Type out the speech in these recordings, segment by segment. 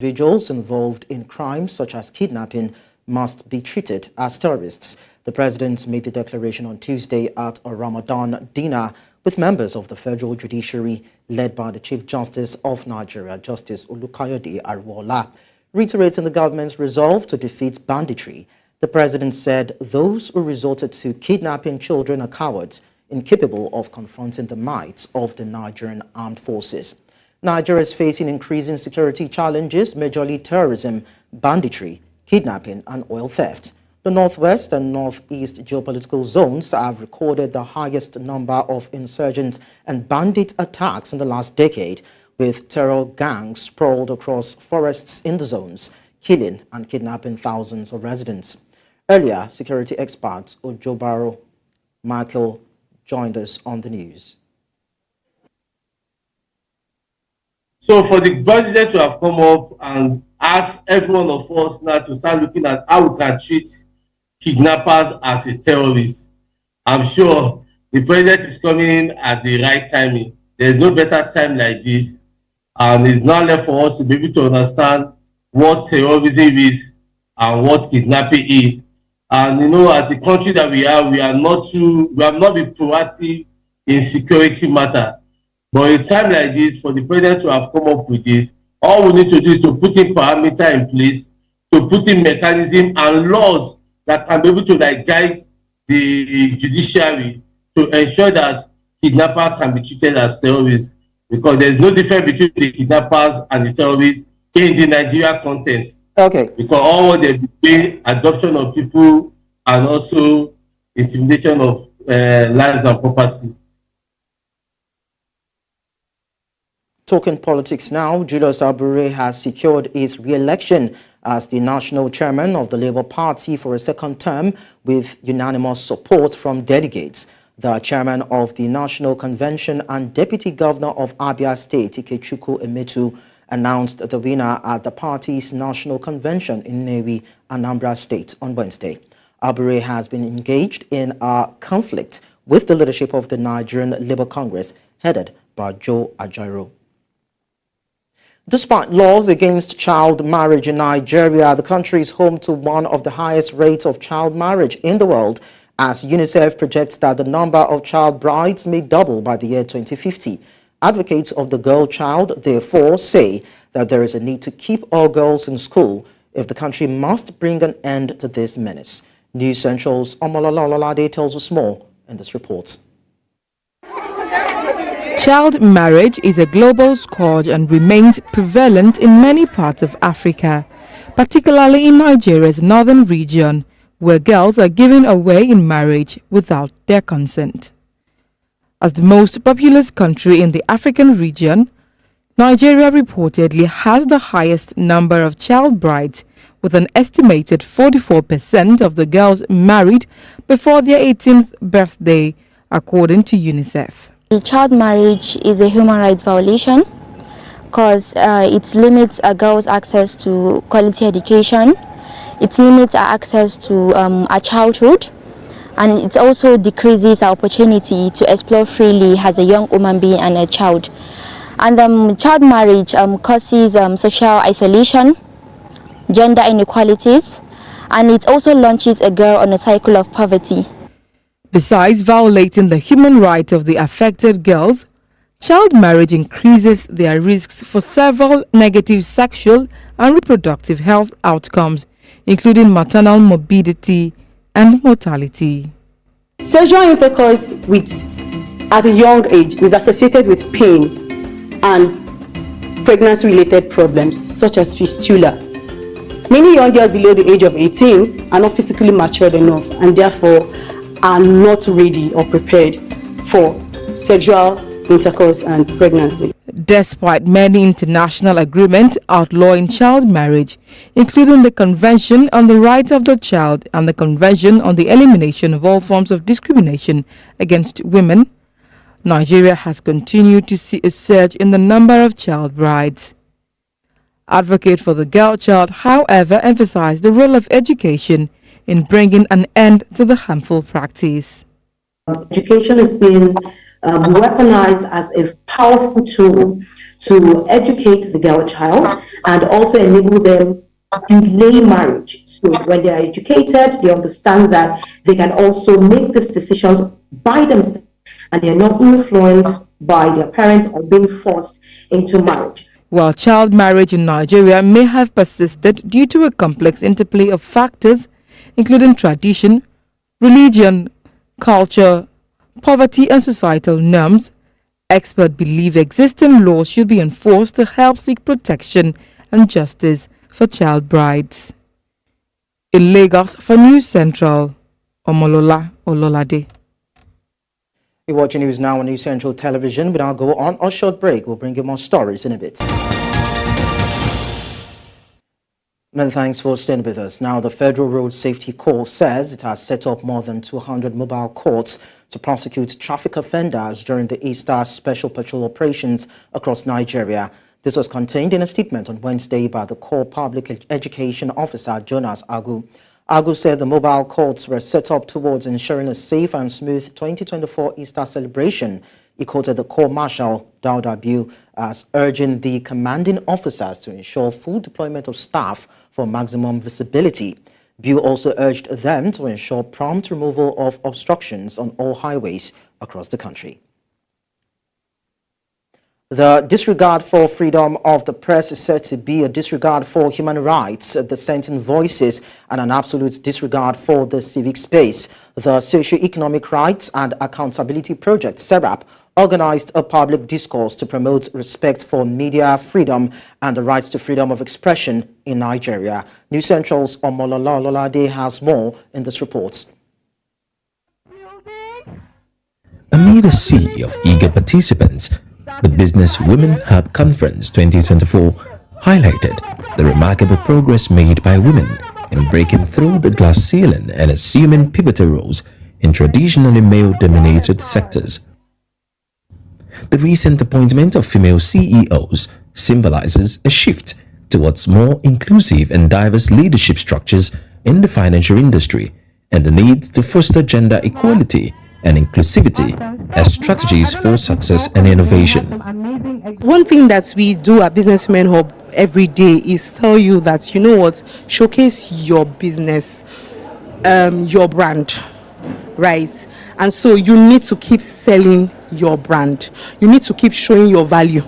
Individuals involved in crimes such as kidnapping must be treated as terrorists. The president made the declaration on Tuesday at a Ramadan dinner with members of the federal judiciary led by the Chief Justice of Nigeria, Justice Olukayode Ariwoola. Reiterating the government's resolve to defeat banditry, the president said those who resorted to kidnapping children are cowards, incapable of confronting the might of the Nigerian armed forces. Nigeria is facing increasing security challenges, majorly terrorism, banditry, kidnapping, and oil theft. The northwest and northeast geopolitical zones have recorded the highest number of insurgent and bandit attacks in the last decade, with terror gangs sprawled across forests in the zones, killing and kidnapping thousands of residents. Earlier, security expert Ojobaro Michael joined us on the news. So for the president to have come up and ask every one of us now to start looking at how we can treat kidnappers as a terrorist, I'm sure the president is coming at the right timing. There's no better time like this, and it's now left for us to be able to understand what terrorism is and what kidnapping is. And as a country that we have not been proactive in security matter. But a time like this, for the president to have come up with this, all we need to do is to put in parameter in place, to put in mechanism and laws that can be able to guide the judiciary to ensure that kidnappers can be treated as terrorists, because there's no difference between the kidnappers and the terrorists in the Nigeria context. Okay. Because all what they've been adoption of people and also intimidation of lives and properties. Talking politics now, Julius Abure has secured his re-election as the national chairman of the Labour Party for a second term with unanimous support from delegates. The chairman of the National Convention and Deputy Governor of Abia State, Ikechukwu Emetu, announced the winner at the party's National Convention in Nnewi, Anambra State on Wednesday. Abure has been engaged in a conflict with the leadership of the Nigerian Labour Congress, headed by Joe Ajaero. Despite laws against child marriage in Nigeria, the country is home to one of the highest rates of child marriage in the world, as UNICEF projects that the number of child brides may double by the year 2050. Advocates of the girl child, therefore, say that there is a need to keep all girls in school if the country must bring an end to this menace. News Central's Omolola Ololade tells us more in this report. Child marriage is a global scourge and remains prevalent in many parts of Africa, particularly in Nigeria's northern region, where girls are given away in marriage without their consent. As the most populous country in the African region, Nigeria reportedly has the highest number of child brides, with an estimated 44% of the girls married before their 18th birthday, according to UNICEF. Child marriage is a human rights violation because it limits a girl's access to quality education, it limits her access to her childhood, and it also decreases her opportunity to explore freely as a young woman being and a child. And child marriage causes social isolation, gender inequalities, and it also launches a girl on a cycle of poverty. Besides violating the human rights of the affected girls, child marriage increases their risks for several negative sexual and reproductive health outcomes, including maternal morbidity and mortality. Sexual intercourse at a young age is associated with pain and pregnancy-related problems such as fistula. Many young girls below the age of 18 are not physically matured enough and therefore are not ready or prepared for sexual intercourse and pregnancy. Despite many international agreements outlawing child marriage, including the Convention on the Rights of the Child and the Convention on the Elimination of All Forms of Discrimination against Women, Nigeria has continued to see a surge in the number of child brides. Advocates for the girl child, however, emphasize the role of education in bringing an end to the harmful practice. Education is being weaponized as a powerful tool to educate the girl child and also enable them to delay marriage. So when they are educated, they understand that they can also make these decisions by themselves and they are not influenced by their parents or being forced into marriage. While child marriage in Nigeria may have persisted due to a complex interplay of factors, including tradition, religion, culture, poverty, and societal norms, experts believe existing laws should be enforced to help seek protection and justice for child brides. In Lagos, for News Central, Omolola, Ololade. You're watching news now on News Central Television. We'll now go on a short break. We'll bring you more stories in a bit. Many thanks for staying with us. Now, the Federal Road Safety Corps says it has set up more than 200 mobile courts to prosecute traffic offenders during the Easter Special Patrol operations across Nigeria. This was contained in a statement on Wednesday by the Corps Public Education Officer, Jonas Agu. Agu said the mobile courts were set up towards ensuring a safe and smooth 2024 Easter celebration. He quoted the Corps Marshal, Dauda Abiu, as urging the commanding officers to ensure full deployment of staff for maximum visibility. Abiu also urged them to ensure prompt removal of obstructions on all highways across the country. The disregard for freedom of the press is said to be a disregard for human rights, dissenting voices, and an absolute disregard for the civic space. The Socio-Economic Rights and Accountability Project, SERAP, organized a public discourse to promote respect for media freedom and the rights to freedom of expression in Nigeria. News Central's Omolola Ololade has more in this report. Amid a sea of eager participants, the Business Women Hub Conference 2024 highlighted the remarkable progress made by women in breaking through the glass ceiling and assuming pivotal roles in traditionally male-dominated sectors. The recent appointment of female CEOs symbolizes a shift towards more inclusive and diverse leadership structures in the financial industry and the need to foster gender equality and inclusivity as strategies for success and innovation. One thing that we do at Business Women Hub every day is tell you that, you know what, showcase your business, your brand, right? And so you need to keep selling your brand. You need to keep showing your value.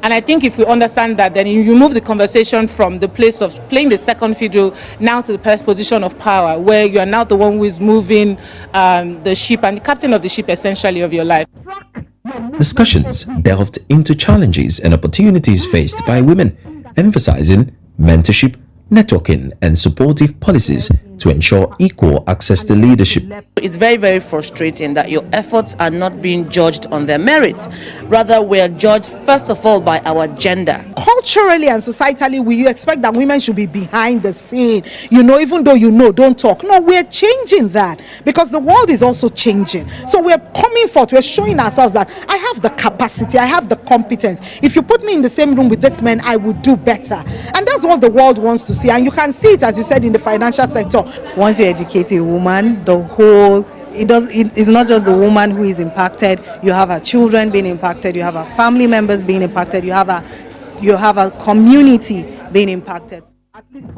And I think if we understand that, then you move the conversation from the place of playing the second fiddle now to the first position of power, where you are now the one who is moving the ship and the captain of the ship essentially of your life. Discussions delved into challenges and opportunities faced by women, emphasizing mentorship, networking, and supportive policies to ensure equal access to leadership. It's very, very frustrating that your efforts are not being judged on their merits. Rather, we are judged first of all by our gender. Culturally and societally, we expect that women should be behind the scene. You know, even though you know, don't talk. No, we're changing that because the world is also changing. So we're coming forth, we're showing ourselves that I have the capacity, I have the competence. If you put me in the same room with this man, I would do better. And that's what the world wants to see. And you can see it, as you said, in the financial sector. Once you educate a woman, the whole, it's not just the woman who is impacted. You have her children being impacted, you have her family members being impacted, you have a community being impacted.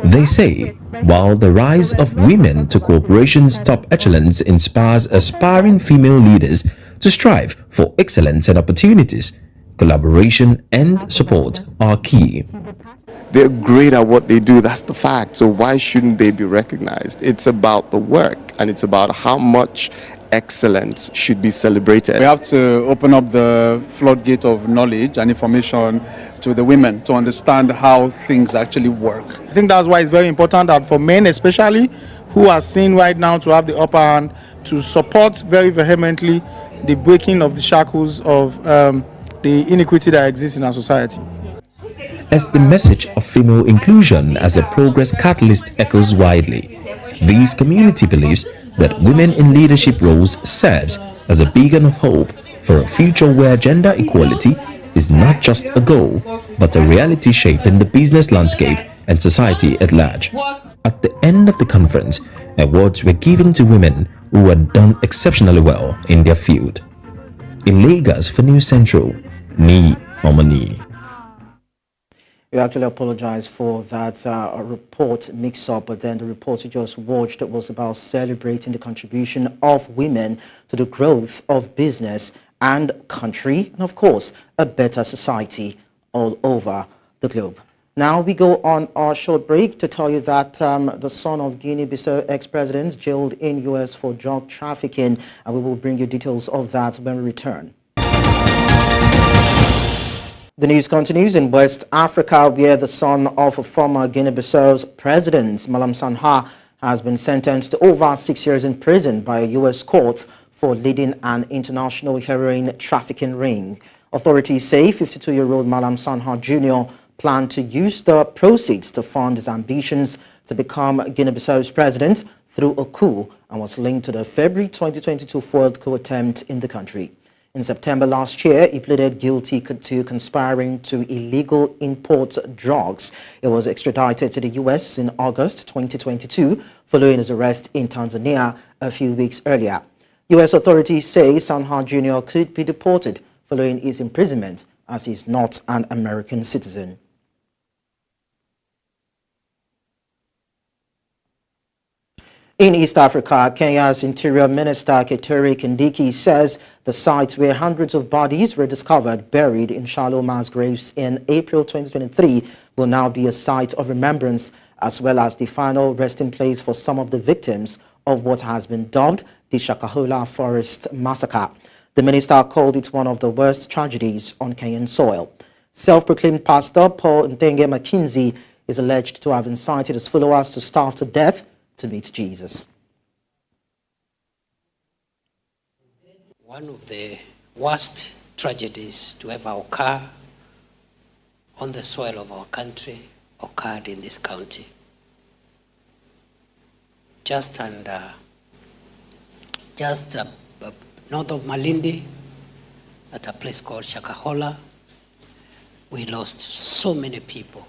They say, while the rise of women to corporations' top echelons inspires aspiring female leaders to strive for excellence and opportunities, collaboration and support are key. They're great at what they do, that's the fact. So why shouldn't they be recognized? It's about the work and it's about how much excellence should be celebrated. We have to open up the floodgate of knowledge and information to the women to understand how things actually work. I think that's why it's very important that for men especially, who are seen right now to have the upper hand, to support very vehemently the breaking of the shackles of the inequity that exists in our society. As the message of female inclusion as a progress catalyst echoes widely, these community believes that women in leadership roles serves as a beacon of hope for a future where gender equality is not just a goal, but a reality shaping the business landscape and society at large. At the end of the conference, awards were given to women who had done exceptionally well in their field. In Lagos for News Central, Ni Omani. We actually apologize for that report mix-up, but then the report we just watched was about celebrating the contribution of women to the growth of business and country, and of course, a better society all over the globe. Now we go on our short break to tell you that the son of Guinea-Bissau ex-president jailed in U.S. for drug trafficking, and we will bring you details of that when we return. The news continues in West Africa, where the son of a former Guinea-Bissau's president, Malam Sanha, has been sentenced to over 6 years in prison by a U.S. court for leading an international heroin trafficking ring. Authorities say 52-year-old Malam Sanha Jr. planned to use the proceeds to fund his ambitions to become Guinea-Bissau's president through a coup, and was linked to the February 2022 foiled coup attempt in the country. In September last year, he pleaded guilty to conspiring to illegal import drugs. He was extradited to the U.S. in August 2022, following his arrest in Tanzania a few weeks earlier. U.S. authorities say Sanha Jr. could be deported following his imprisonment, as he is not an American citizen. In East Africa, Kenya's Interior Minister Kithure Kindiki says the site where hundreds of bodies were discovered buried in shallow mass graves in April 2023 will now be a site of remembrance, as well as the final resting place for some of the victims of what has been dubbed the Shakahola Forest Massacre. The minister called it one of the worst tragedies on Kenyan soil. Self-proclaimed pastor Paul Ntenge McKinsey is alleged to have incited his followers to starve to death to meet Jesus. One of the worst tragedies to ever occur on the soil of our country occurred in this county. Just north of Malindi, at a place called Shakahola, we lost so many people,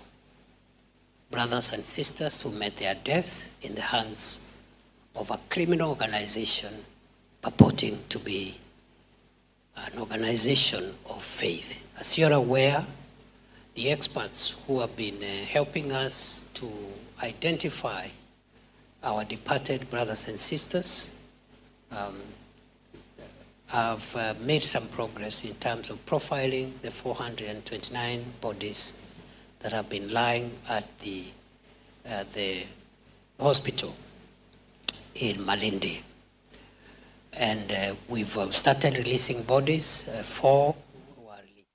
brothers and sisters who met their death in the hands of a criminal organization purporting to be an organization of faith. As you're aware, the experts who have been helping us to identify our departed brothers and sisters have made some progress in terms of profiling the 429 bodies that have been lying at the hospital in Malindi. And we've started releasing bodies, 4 who are released.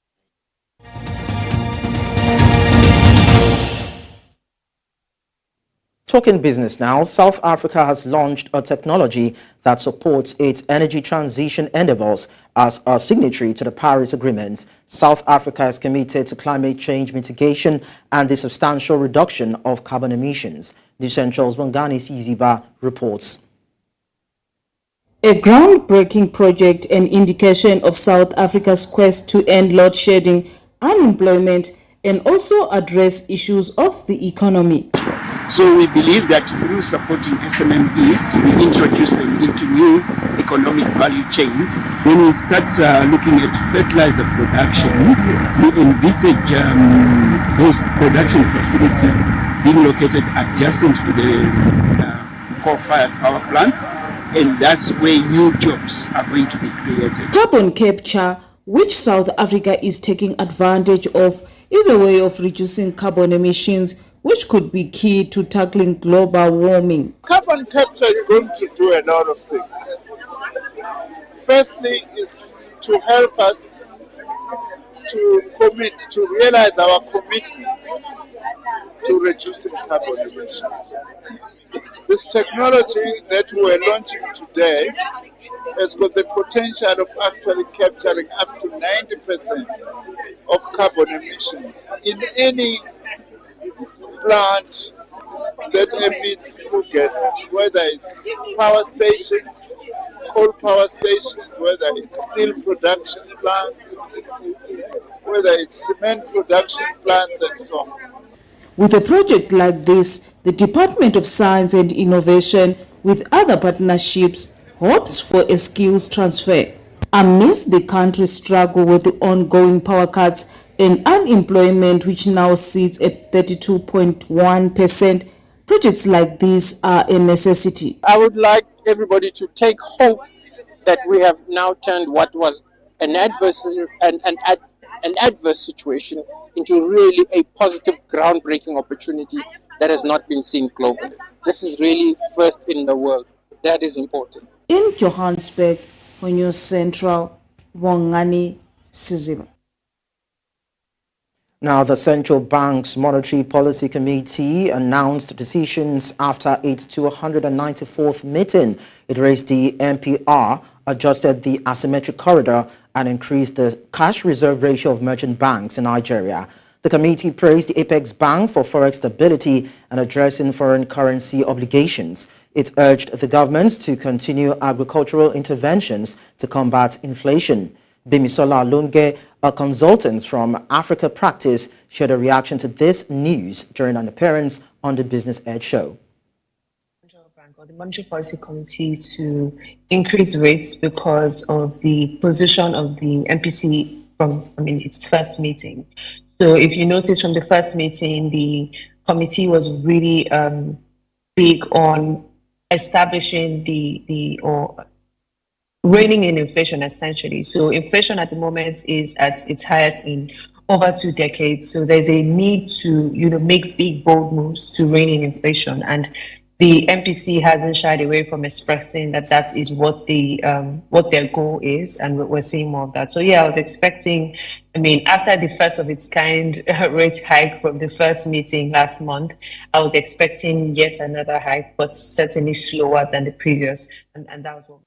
Talking business now, South Africa has launched a technology that supports its energy transition endeavors. As a signatory to the Paris Agreement, South Africa is committed to climate change mitigation and the substantial reduction of carbon emissions. The Central's Bongani Siziba reports. A groundbreaking project and indication of South Africa's quest to end load shedding, unemployment, and also address issues of the economy. So we believe that through supporting SMMEs, we introduce them into new economic value chains. When we start looking at fertilizer production, we envisage those production facilities being located adjacent to the coal-fired power plants, and that's where new jobs are going to be created. Carbon capture, which South Africa is taking advantage of, is a way of reducing carbon emissions, which could be key to tackling global warming. Carbon capture is going to do a lot of things. Firstly, is to help us to realize our commitments to reducing carbon emissions. This technology that we're launching today has got the potential of actually capturing up to 90% of carbon emissions in any plant that emits flue gases, whether it's power stations, coal power stations, whether it's steel production plants, whether it's cement production plants, and so on. With a project like this, the Department of Science and Innovation, with other partnerships, hopes for a skills transfer. Amidst the country's struggle with the ongoing power cuts and unemployment, which now sits at 32.1%, projects like these are a necessity. I would like everybody to take hope that we have now turned what was an adverse situation into really a positive, groundbreaking opportunity that has not been seen globally. This is really first in the world. That is important. In Johannesburg, for News Central, Wongani Sizima. Now, the Central Bank's Monetary Policy Committee announced decisions after its 294th meeting. It raised the MPR, adjusted the asymmetric corridor, and increased the cash reserve ratio of merchant banks in Nigeria. The committee praised the Apex Bank for forex stability and addressing foreign currency obligations. It urged the government to continue agricultural interventions to combat inflation. Bimisola Lunge, a consultant from Africa Practice, shared a reaction to this news during an appearance on the Business Edge show. The Monetary Policy Committee to increase rates because of the position of the MPC from, its first meeting. So if you notice from the first meeting, the committee was really big on establishing or reining in inflation, essentially. So inflation at the moment is at its highest in over 2 decades. So there's a need to, make big, bold moves to rein in inflation. And the MPC hasn't shied away from expressing that is what their goal is, and we're seeing more of that. So yeah, I was expecting, after the first of its kind rate hike from the first meeting last month, I was expecting yet another hike, but certainly slower than the previous, and that was what.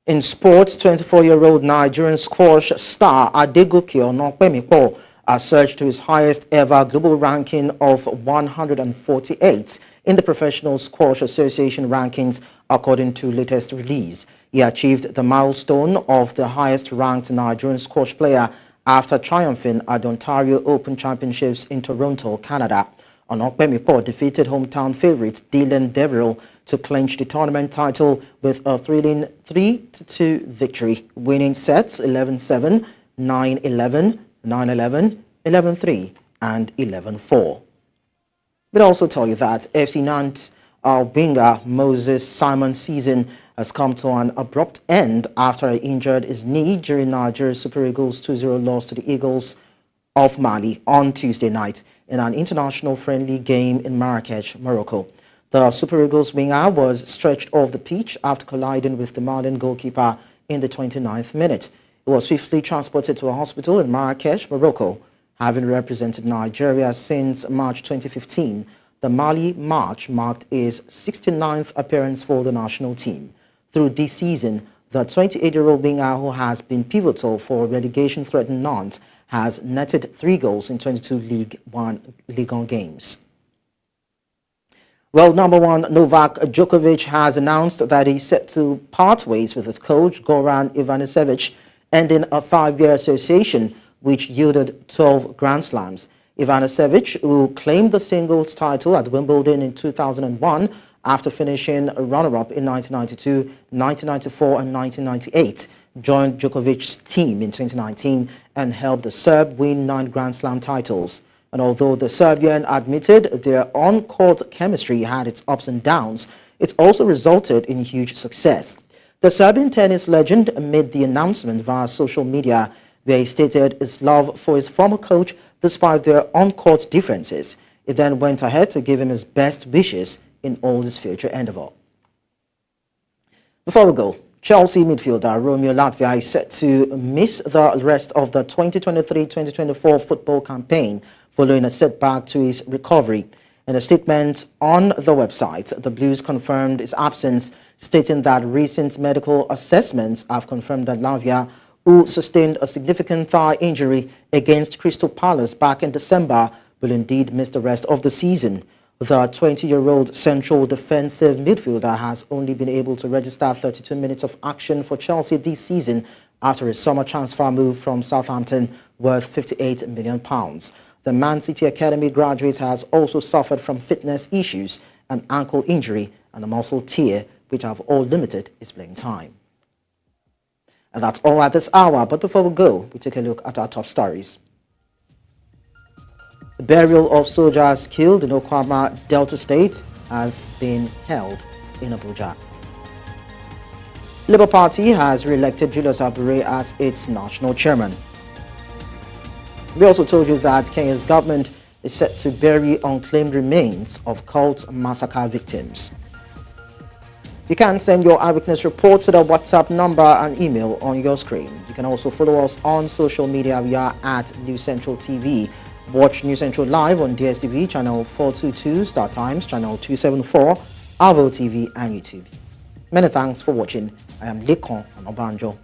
In sports, 24-year-old Nigerian squash star Adegoke Onopemipo has surged to his highest ever global ranking of 148 in the Professional Squash Association rankings, according to latest release. He achieved the milestone of the highest ranked Nigerian squash player after triumphing at the Ontario Open Championships in Toronto, Canada. Onopemipo defeated hometown favorite Dylan Deverill to clinch the tournament title with a thrilling 3-2 victory, winning sets 11-7, 9-11, 9-11, 11-3, and 11-4. We'll also tell you that FC Nantes winger Moses Simon's season has come to an abrupt end after he injured his knee during Nigeria's Super Eagles 2-0 loss to the Eagles of Mali on Tuesday night in an international friendly game in Marrakech, Morocco. The Super Eagles winger was stretched off the pitch after colliding with the Malian goalkeeper in the 29th minute. He was swiftly transported to a hospital in Marrakech, Morocco. Having represented Nigeria since March 2015, the Mali march marked his 69th appearance for the national team. Through this season, the 28-year-old winger, who has been pivotal for relegation-threatened Nantes, has netted 3 goals in 22 Ligue 1 games. Well, number one, Novak Djokovic has announced that he's set to part ways with his coach, Goran Ivanisevic, ending a 5-year association which yielded 12 Grand Slams. Ivanisevic, who claimed the singles title at Wimbledon in 2001 after finishing runner-up in 1992, 1994 and 1998, joined Djokovic's team in 2019 and helped the Serb win 9 Grand Slam titles. And although the Serbian admitted their on-court chemistry had its ups and downs, it also resulted in huge success. The Serbian tennis legend made the announcement via social media, where he stated his love for his former coach despite their on-court differences. He then went ahead to give him his best wishes in all his future endeavor. Before we go, Chelsea midfielder Romeo Lavia is set to miss the rest of the 2023-2024 football campaign following a setback to his recovery. In a statement on the website, the Blues confirmed his absence, stating that recent medical assessments have confirmed that Lavia, who sustained a significant thigh injury against Crystal Palace back in December, will indeed miss the rest of the season. The 20-year-old central defensive midfielder has only been able to register 32 minutes of action for Chelsea this season after a summer transfer move from Southampton worth £58 million. The Man City Academy graduate has also suffered from fitness issues, an ankle injury and a muscle tear, which have all limited his playing time. And that's all at this hour. But before we go, we take a look at our top stories. The burial of soldiers killed in Okwama, Delta State has been held in Abuja. Labour Party has re-elected Julius Abure as its national chairman. We also told you that Kenya's government is set to bury unclaimed remains of cult massacre victims. You can send your eyewitness report to the WhatsApp number and email on your screen. You can also follow us on social media. We are at News Central TV. Watch News Central live on DSTV channel 422, Star Times channel 274, Avo TV and YouTube. Many thanks for watching. I am Lekan Onabanjo.